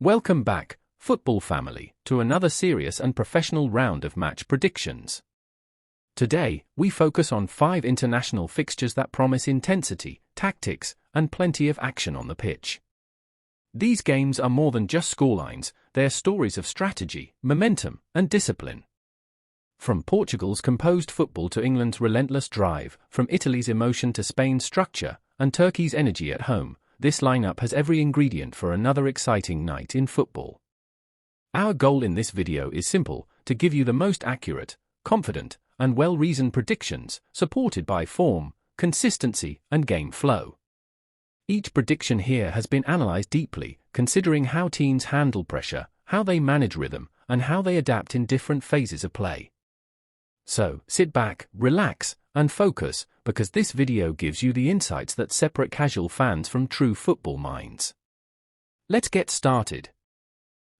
Welcome back, football family, to another serious and professional round of match predictions. Today, we focus on 5 international fixtures that promise intensity, tactics, and plenty of action on the pitch. These games are more than just scorelines, they're stories of strategy, momentum, and discipline. From Portugal's composed football to England's relentless drive, from Italy's emotion to Spain's structure, and Turkey's energy at home, this lineup has every ingredient for another exciting night in football. Our goal in this video is simple: to give you the most accurate, confident, and well-reasoned predictions, supported by form, consistency, and game flow. Each prediction here has been analyzed deeply, considering how teams handle pressure, how they manage rhythm, and how they adapt in different phases of play. So, sit back, relax, and focus, because this video gives you the insights that separate casual fans from true football minds. Let's get started.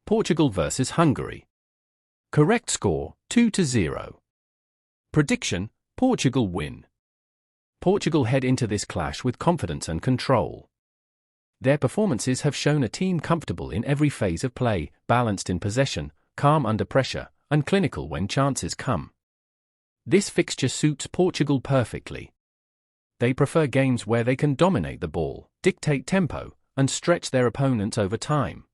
Portugal vs Hungary. Correct score, 2-0. Prediction: Portugal win. Portugal head into this clash with confidence and control. Their performances have shown a team comfortable in every phase of play, balanced in possession, calm under pressure, and clinical when chances come. This fixture suits Portugal perfectly. They prefer games where they can dominate the ball, dictate tempo, and stretch their opponents over time.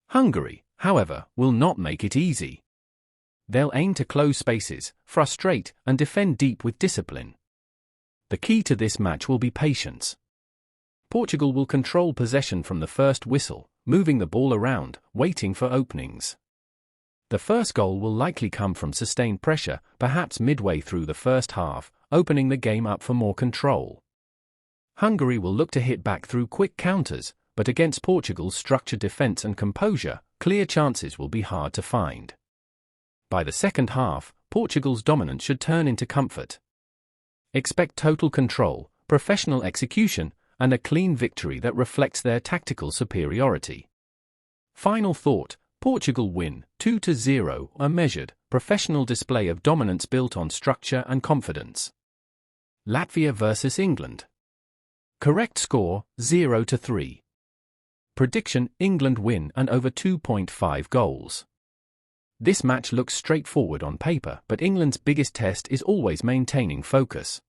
Hungary, however, will not make it easy. They'll aim to close spaces, frustrate, and defend deep with discipline. The key to this match will be patience. Portugal will control possession from the first whistle, moving the ball around, waiting for openings. The first goal will likely come from sustained pressure, perhaps midway through the first half, opening the game up for more control. Hungary will look to hit back through quick counters, but against Portugal's structured defense and composure, clear chances will be hard to find. By the second half, Portugal's dominance should turn into comfort. Expect total control, professional execution, and a clean victory that reflects their tactical superiority. Final thought: Portugal win, 2-0, a measured, professional display of dominance built on structure and confidence. Latvia vs England. Correct score, 0-3. Prediction: England win and over 2.5 goals. This match looks straightforward on paper, but England's biggest test is always maintaining focus.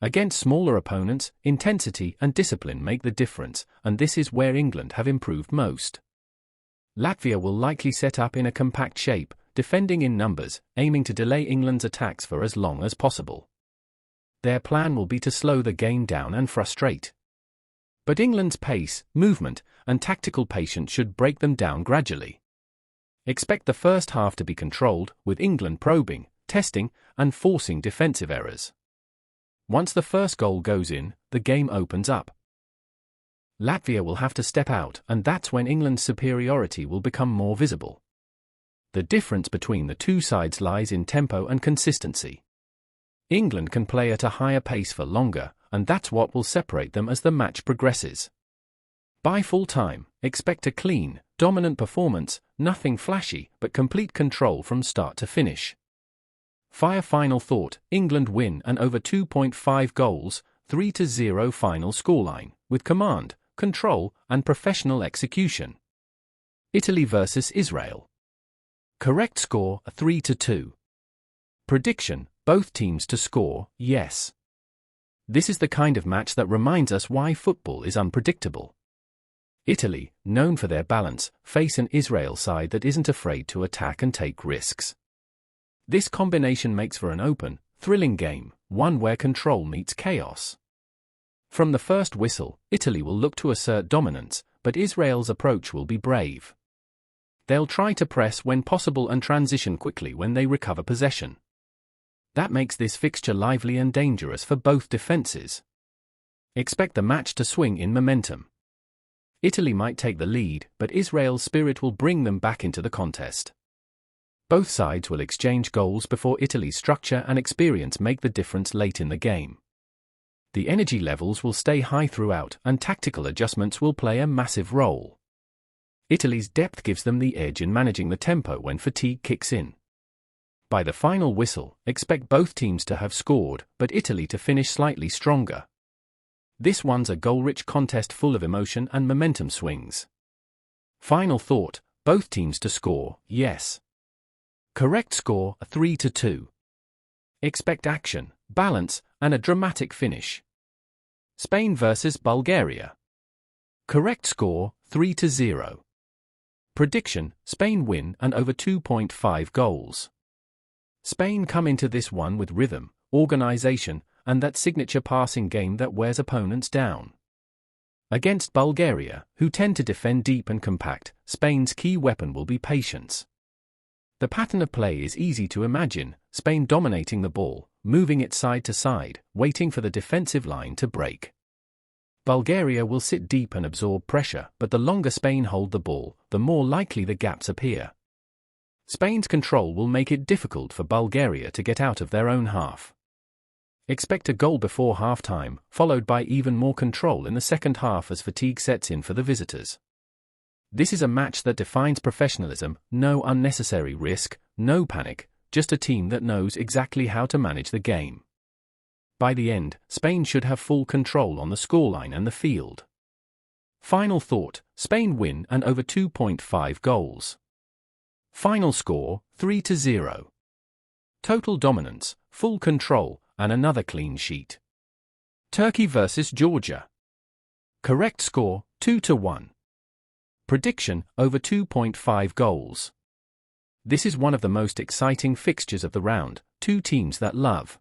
Against smaller opponents, intensity and discipline make the difference, and this is where England have improved most. Latvia will likely set up in a compact shape, defending in numbers, aiming to delay England's attacks for as long as possible. Their plan will be to slow the game down and frustrate. But England's pace, movement, and tactical patience should break them down gradually. Expect the first half to be controlled, with England probing, testing, and forcing defensive errors. Once the first goal goes in, the game opens up. Latvia will have to step out, and that's when England's superiority will become more visible. The difference between the two sides lies in tempo and consistency. England can play at a higher pace for longer, and that's what will separate them as the match progresses. By full time, expect a clean, dominant performance, nothing flashy, but complete control from start to finish. Final thought: England win and over 2.5 goals, 3-0 final scoreline, with command, control, and professional execution. Italy vs Israel. Correct score, 3-2. Prediction: both teams to score, yes. This is the kind of match that reminds us why football is unpredictable. Italy, known for their balance, face an Israel side that isn't afraid to attack and take risks. This combination makes for an open, thrilling game, one where control meets chaos. From the first whistle, Italy will look to assert dominance, but Israel's approach will be brave. They'll try to press when possible and transition quickly when they recover possession. That makes this fixture lively and dangerous for both defenses. Expect the match to swing in momentum. Italy might take the lead, but Israel's spirit will bring them back into the contest. Both sides will exchange goals before Italy's structure and experience make the difference late in the game. The energy levels will stay high throughout, and tactical adjustments will play a massive role. Italy's depth gives them the edge in managing the tempo when fatigue kicks in. By the final whistle, expect both teams to have scored, but Italy to finish slightly stronger. This one's a goal-rich contest full of emotion and momentum swings. Final thought, both teams to score, yes. Correct score, 3-2. Expect action, balance, and a dramatic finish. Spain vs Bulgaria. Correct score, 3-0. Prediction, Spain win and over 2.5 goals. Spain come into this one with rhythm, organization, and that signature passing game that wears opponents down. Against Bulgaria, who tend to defend deep and compact, Spain's key weapon will be patience. The pattern of play is easy to imagine, Spain dominating the ball, moving it side to side, waiting for the defensive line to break. Bulgaria will sit deep and absorb pressure, but the longer Spain hold the ball, the more likely the gaps appear. Spain's control will make it difficult for Bulgaria to get out of their own half. Expect a goal before half-time, followed by even more control in the second half as fatigue sets in for the visitors. This is a match that defines professionalism, no unnecessary risk, no panic, just a team that knows exactly how to manage the game. By the end, Spain should have full control on the scoreline and the field. Final thought, Spain win and over 2.5 goals. Final score, 3-0. Total dominance, full control, and another clean sheet. Turkey vs Georgia. Correct score, 2-1. Prediction, over 2.5 goals. This is one of the most exciting fixtures of the round, two teams that love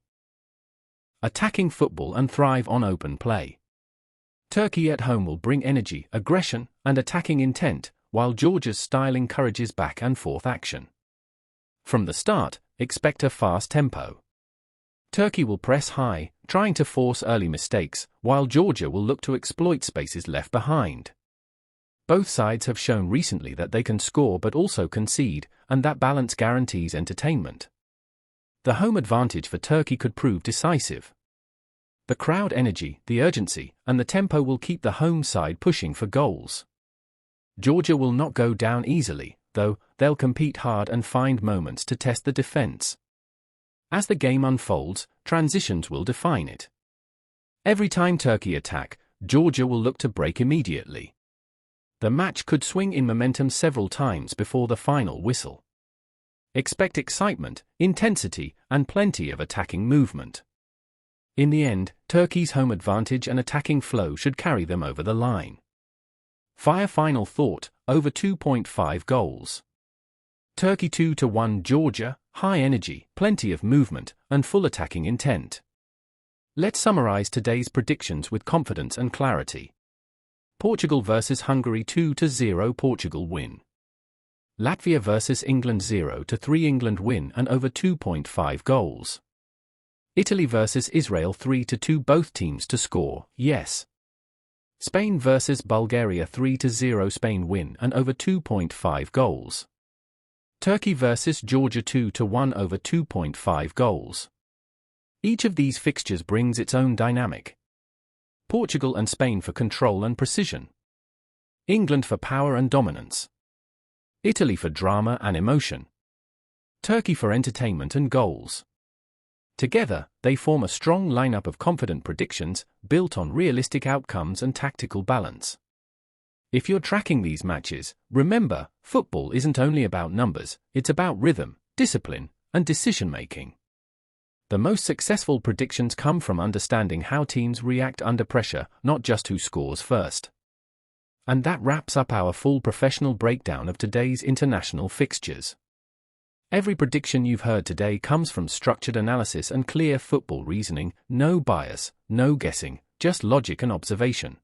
attacking football and thrive on open play. Turkey at home will bring energy, aggression, and attacking intent, while Georgia's style encourages back and forth action. From the start, expect a fast tempo. Turkey will press high, trying to force early mistakes, while Georgia will look to exploit spaces left behind. Both sides have shown recently that they can score but also concede, and that balance guarantees entertainment. The home advantage for Turkey could prove decisive. The crowd energy, the urgency, and the tempo will keep the home side pushing for goals. Georgia will not go down easily, though. They'll compete hard and find moments to test the defense. As the game unfolds, transitions will define it. Every time Turkey attack, Georgia will look to break immediately. The match could swing in momentum several times before the final whistle. Expect excitement, intensity, and plenty of attacking movement. In the end, Turkey's home advantage and attacking flow should carry them over the line. Final thought, over 2.5 goals. Turkey 2-1 Georgia, high energy, plenty of movement, and full attacking intent. Let's summarize today's predictions with confidence and clarity. Portugal vs Hungary 2-0 Portugal win. Latvia vs England 0-3 England win and over 2.5 goals. Italy vs Israel 3-2 both teams to score, yes. Spain vs Bulgaria 3-0 Spain win and over 2.5 goals. Turkey vs Georgia 2-1 over 2.5 goals. Each of these fixtures brings its own dynamic. Portugal and Spain for control and precision. England for power and dominance. Italy for drama and emotion. Turkey for entertainment and goals. Together, they form a strong lineup of confident predictions, built on realistic outcomes and tactical balance. If you're tracking these matches, remember, football isn't only about numbers, it's about rhythm, discipline, and decision-making. The most successful predictions come from understanding how teams react under pressure, not just who scores first. And that wraps up our full professional breakdown of today's international fixtures. Every prediction you've heard today comes from structured analysis and clear football reasoning, no bias, no guessing, just logic and observation.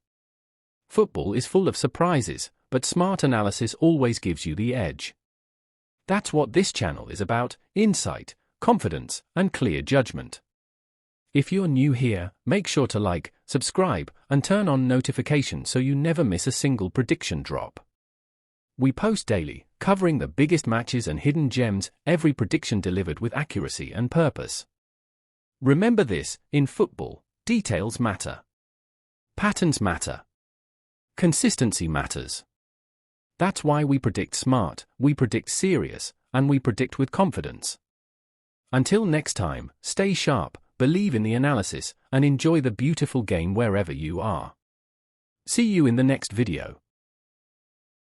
Football is full of surprises, but smart analysis always gives you the edge. That's what this channel is about: insight, confidence, and clear judgment. If you're new here, make sure to like, subscribe, and turn on notifications so you never miss a single prediction drop. We post daily, covering the biggest matches and hidden gems, every prediction delivered with accuracy and purpose. Remember this, in football, details matter. Patterns matter. Consistency matters. That's why we predict smart, we predict serious, and we predict with confidence. Until next time, stay sharp, believe in the analysis, and enjoy the beautiful game wherever you are. See you in the next video.